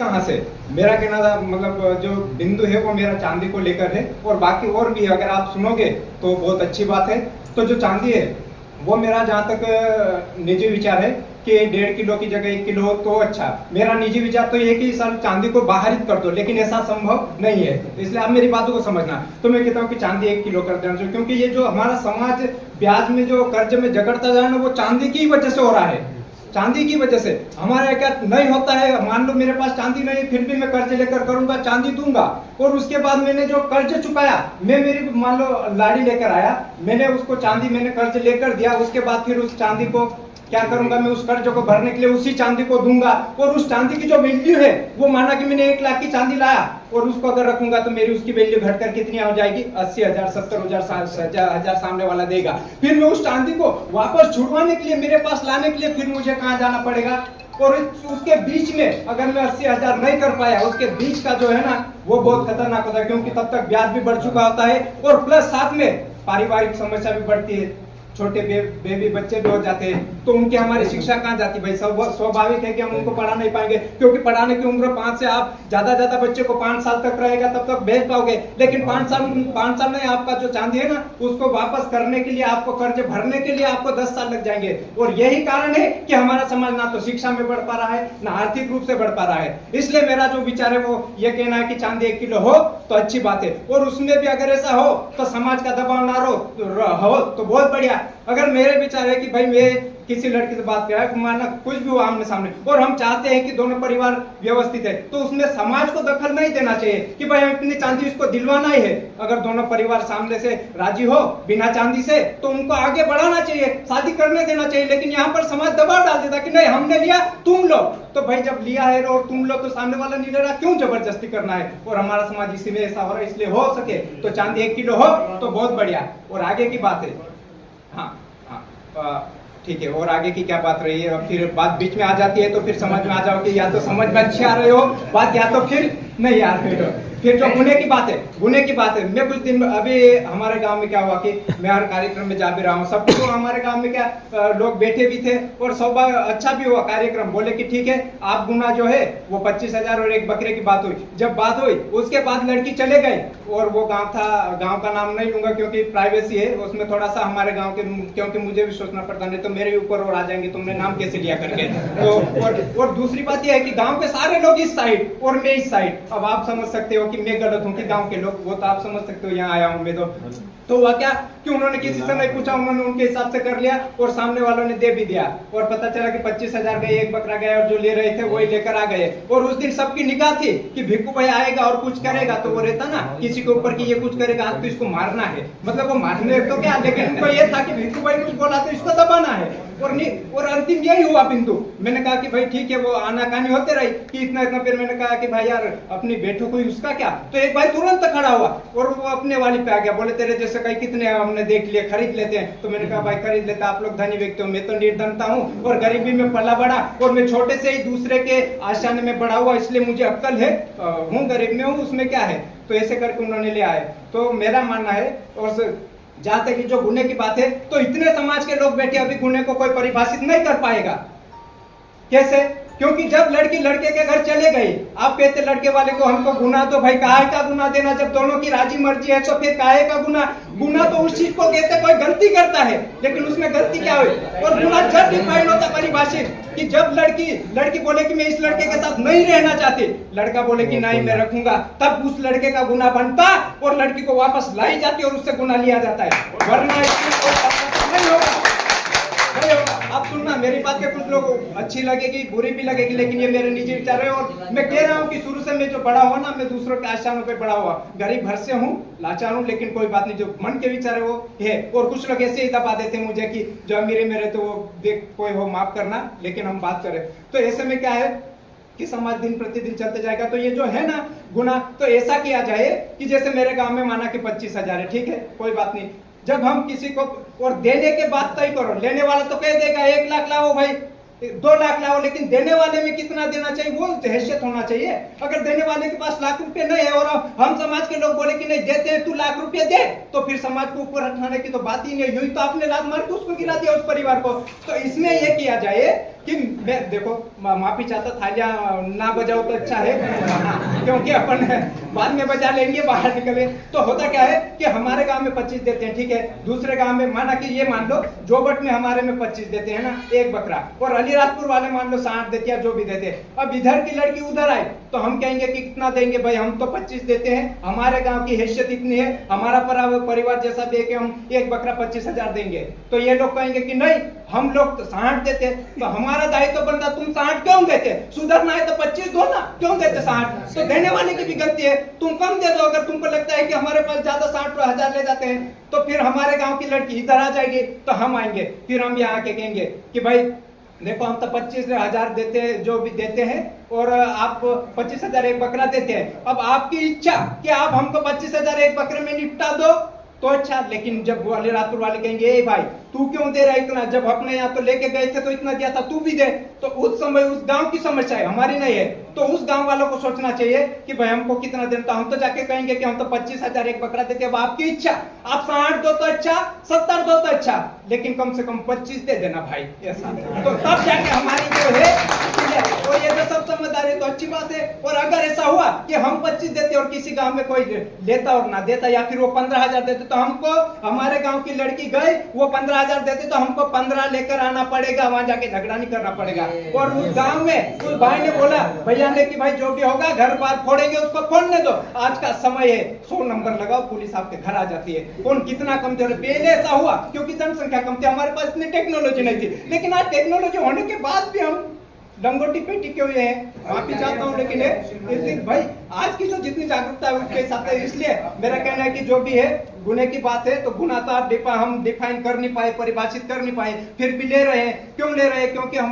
कहाँ से? मेरा कहना था मतलब जो बिंदु है वो मेरा चांदी को लेकर है, और बाकी और भी है, अगर आप सुनोगे तो बहुत अच्छी बात है। तो जो चांदी है वो मेरा जहाँ तक निजी विचार है कि 1.5 किलो की जगह 1 किलो हो तो अच्छा। मेरा निजी विचार तो ये कि सर चांदी को बाहरित कर दो, लेकिन ऐसा संभव नहीं है, इसलिए आप मेरी बातों को समझना। तो मैं कहता हूँ कि चांदी 1 किलो कर देना चाहिए, क्योंकि ये जो हमारा समाज ब्याज में जो कर्ज में जगड़ता जा रहा है वो चांदी की वजह से हो रहा है। चांदी की वजह से हमारे क्या नहीं होता है, मान लो मेरे पास चांदी नहीं, फिर भी मैं कर्ज लेकर करूंगा, चांदी दूंगा, और उसके बाद मैंने जो कर्ज चुकाया, मैं मेरी मान लो लाड़ी लेकर आया, मैंने उसको चांदी मैंने कर्ज लेकर दिया, उसके बाद फिर उस चांदी को क्या करूंगा, मैं उस कर्ज को भरने के लिए उसी चांदी को दूंगा, और उस चांदी की जो वैल्यू है वो माना कि मैंने 1 लाख की चांदी लाया और उसको अगर रखूंगा तो मेरी उसकी वैल्यू घटकर कितनी हो जाएगी, 80,000, 70,000 सामने वाला देगा। फिर मैं उस चांदी को वापस छुड़वाने के लिए, मेरे पास लाने के लिए फिर मुझे कहाँ जाना पड़ेगा, और उसके बीच में अगर मैं 80,000 नहीं कर पाया, उसके बीच का जो है ना वो बहुत खतरनाक होता है, क्योंकि तब तक ब्याज भी बढ़ चुका होता है, और प्लस साथ में पारिवारिक समस्या भी बढ़ती है, छोटे बेबी बच्चे भी हो जाते हैं, तो उनकी हमारी शिक्षा कहाँ जाती भाई? स्वाभाविक है कि हम उनको पढ़ा नहीं पाएंगे, क्योंकि पढ़ाने की उम्र 5 से आप ज्यादा बच्चे को 5 साल तक रहेगा तब तक भेज पाओगे, लेकिन 5 साल में आपका जो चांदी है ना उसको वापस करने के लिए, आपको कर्ज भरने के लिए आपको 10 साल लग जाएंगे। और यही कारण है कि हमारा समाज ना तो शिक्षा में बढ़ पा रहा है, ना आर्थिक रूप से बढ़ पा रहा है। इसलिए मेरा जो विचार है वो ये कहना है कि चांदी 1 किलो हो तो अच्छी बात है, और उसमें भी अगर ऐसा हो तो समाज का दबाव ना हो तो बहुत बढ़िया। अगर मेरे विचार है कि भाई मैं किसी लड़की से बात कर माना कुछ भी हो आमने सामने, और हम चाहते हैं कि दोनों परिवार व्यवस्थित है, तो उसमें समाज को दखल नहीं देना चाहिए कि भाई इतनी चांदी इसको दिलवाना ही है। अगर दोनों परिवार सामने से राजी हो बिना चांदी से तो उनको आगे बढ़ाना चाहिए, शादी करने देना चाहिए। लेकिन यहाँ पर समाज दबाव डाल देता कि नहीं हमने लिया तुम लो, तो भाई जब लिया है और तुम लो तो सामने वाला नहीं ले रहा, क्यों जबरदस्ती करना है? और हमारा समाज इसी में ऐसा हो रहा है, इसलिए हो सके तो चांदी 1 किलो हो तो बहुत बढ़िया। और आगे की बात है, हाँ ठीक है, और आगे की क्या बात रही है? फिर बात बीच में आ जाती है तो फिर समझ में आ जाओ कि या तो समझ में अच्छे आ रहे हो बात, या तो फिर नहीं आ रहे हो। फिर जो गुने की बात है, मैं कुछ दिन अभी हमारे गांव में क्या हुआ कि मैं हर कार्यक्रम में जा भी रहा हूँ, सब तो हमारे गांव में क्या लोग बैठे भी थे, और सौभाग्य अच्छा भी हुआ कार्यक्रम, बोले कि ठीक है आप गुना जो है वो 25,000 और एक बकरे की बात हुई। जब बात हुई उसके बाद लड़की चले गई, और वो गाँव का नाम नहीं लूंगा क्योंकि प्राइवेसी है उसमें थोड़ा सा हमारे गाँव के, क्योंकि मुझे भी सोचना पड़ता, नहीं तो मेरे ऊपर और आ जाएंगे तुमने नाम कैसे लिया करके। तो और दूसरी बात यह है कि गाँव के सारे लोग इस साइड और मैं इस साइड, अब आप समझ सकते हो कि मैं गलत हूँ कि गांव के लोग, वो तो आप समझ सकते हो, यहाँ आया हूँ मैं तो हुआ क्या कि उन्होंने किसी से नहीं पूछा, उन्होंने उनके हिसाब से कर लिया और सामने वालों ने दे भी दिया, और पता चला कि 25,000 गए, एक बकरा गया, और जो ले रहे थे वही लेकर आ गए। और उस दिन सबकी निगाह थी कि भिक्खू भाई आएगा और कुछ करेगा, तो वो रहता ना किसी के ऊपर कि ये कुछ करेगा आज तो इसको मारना है, मतलब वो मारने तो क्या, लेकिन उनको ये था कि भिक्खू भाई कुछ बोला तो इसको दबाना है। और अंतिम यही हुआ बिंदु। मैंने कहा कि भाई ठीक है, वो आनाकानी होते रही कि इतना, फिर मैंने कहा कि भाई यार अपनी बेटो कोई उसका क्या, तो एक भाई तुरंत खड़ा हुआ और वो अपने वाली पे आ गया, बोले तेरे जैसे कहीं कितने हमने देख लिए, खरीद लेते हैं। तो मैंने कहा भाई खरीद लेते, आप लोग धनी व्यक्ति हो, मैं तो निर्धनता हूँ और गरीबी में पला बड़ा, और मैं छोटे से ही दूसरे के आशान में बड़ा हुआ, इसलिए मुझे अक्ल है, हूँ गरीब में हूँ, उसमें क्या है। तो ऐसे करके उन्होंने ले आए। तो मेरा मानना है, और जहाँ तक कि जो गुने की बात है, तो इतने समाज के लोग बैठे, अभी गुने को कोई परिभाषित नहीं कर पाएगा। कैसे? क्योंकि जब लड़की लड़के के घर चले गई, आप कहते लड़के वाले को हमको गुना, तो भाई काहे का गुना देना, जब दोनों की राजी मर्जी है तो फिर काहे का गुना? गुना तो उस चीज को कहते कोई गलती करता है, लेकिन उसमें गलती क्या हुई? और गुना जब डिफाइन होता परिभाषित कि जब लड़की बोले कि मैं इस लड़के के साथ नहीं रहना चाहती, लड़का बोले कि नहीं मैं रखूंगा, तब उस लड़के का गुना बनता और लड़की को वापस लाई जाती और उससे गुना लिया जाता है, वरना नहीं होगा। आप सुनना, मेरी बात के कुछ लोग अच्छी लगेगी, बुरी भी लगेगी, लेकिन ये मेरे निजी विचार है। और मैं कह रहा हूँ कि शुरू से मैं जो बड़ा हुआ ना, मैं दूसरों के आशाओं पे बड़ा हुआ, गरीब घर से हूँ, लाचार हूँ, लेकिन कोई बात नहीं, जो मन के विचार है वो है। और कुछ लोग ऐसे ही दबा देते हैं मुझे कि जो अमीरे मेरे तो वो देख कोई हो माफ करना, लेकिन हम बात करें तो ऐसे में क्या है कि समाज दिन प्रतिदिन चलते जाएगा। तो ये जो है ना गुना, तो ऐसा किया जाए कि जैसे मेरे गाँव में माना कि 25,000 है, ठीक है कोई बात नहीं, जब हम किसी को, और देने के बाद तय करो, लेने वाला तो कह देगा 1 लाख लाओ भाई, 2 लाख लाओ, लेकिन देने वाले में कितना देना चाहिए वो हैसियत होना चाहिए। अगर देने वाले के पास लाख रुपए नहीं है और हम समाज के लोग बोले कि नहीं देते हैं तू लाख रुपए दे, तो फिर समाज को ऊपर उठाने की तो बात ही नहीं, यूं तो आपने लात मार के उसको गिरा दिया उस परिवार को। तो इसमें यह किया जाए कि मैं देखो माफी चाहता, थालियां ना बजाओ तो अच्छा है। हाँ, क्योंकि अपन बाद में बजा लेंगे, बाहर निकले तो होता क्या है कि हमारे गांव में 25 देते हैं, ठीक है, दूसरे गांव में माना कि ये मान लो जोबट में हमारे में 25 देते हैं ना, एक बकरा, और अलीराजपुर वाले मान लो 60 देते हैं, जो भी देते हैं। अब इधर की लड़की उधर आए तो हम कहेंगे कि कितना देंगे भाई, हम तो 25 देते हैं, हमारे गांव की हैसियत इतनी है, हमारा परिवार जैसा भी है कि हम एक बकरा 25,000 देंगे। तो ये लोग कहेंगे कि नहीं, हम लोग तो 60 देते, तो हमारा दायित्व तो बनता तुम 60 क्यों देते, सुधरना है तो 25 दो ना, क्यों देते 60? तो देने वाले की भी गलती है, तुम कम दे दो। अगर तुमको लगता है कि हमारे पास ज्यादा 60,000 ले जाते हैं, तो फिर हमारे गांव की लड़की इधर आ जाएगी, तो हम आएंगे, फिर हम यहाँ आके कहेंगे कि भाई देखो हम तो 25,000 देते हैं, जो भी देते हैं, और आप 25,000 एक बकरा देते हैं। अब आपकी इच्छा कि आप हमको 25,000 एक बकरे में निपटा दो तो अच्छा, लेकिन जब वो अलीराजपुर वाले कहेंगे ए भाई तू क्यों दे रहा है इतना, जब अपने यहाँ तो लेके गए थे तो इतना दिया था, तू भी दे, तो उस समय उस गांव की समस्या है, हमारी नहीं है। तो उस गांव वालों को सोचना चाहिए कि भाई हमको कितना देना, तो हम तो जाके कहेंगे कि हम तो 25,000 एक बकरा देते। अब आपकी इच्छा, आप 60 दो तो अच्छा, 70 दो तो अच्छा, लेकिन कम से कम 25 दे देना भाई, ऐसा तो तब जाके हमारी जो है, तो ये तो सब समझदार है, तो अच्छी बात है। और अगर ऐसा हुआ कि हम 25 देते और किसी गांव में कोई लेता और ना देता, या फिर वो 15,000 देते, तो हमको हमारे गांव की लड़की गई, वो 15,000 देते, तो हमको 15 लेकर आना पड़ेगा, वहां जाके झगड़ा नहीं करना पड़ेगा। और उस गांव में उस भाई ने बोला, भैया ने कि भाई जो भी होगा घर बार फोड़ेंगे, उसको फोड़ने दो, आज का समय है, 100 नंबर लगाओ, पुलिस आपके घर आ जाती है। कौन कितना कमजोर है, पहले ऐसा हुआ क्योंकि जनसंख्या कम थी, हमारे पास इतनी टेक्नोलॉजी नहीं थी, लेकिन आज टेक्नोलॉजी होने के बाद भी हम लंगोटी पे टिके हुए हैं। माफी चाहता हूँ, लेकिन भाई आज की जो जितनी जागरूकता है उसके हिसाब से, इसलिए मेरा कहना है कि जो भी है गुने की बात है, तो गुना तो हम डिफाइन कर नहीं पाए, परिभाषित कर नहीं पाए, फिर भी ले रहे हैं। क्यों ले रहे हैं? क्योंकि हम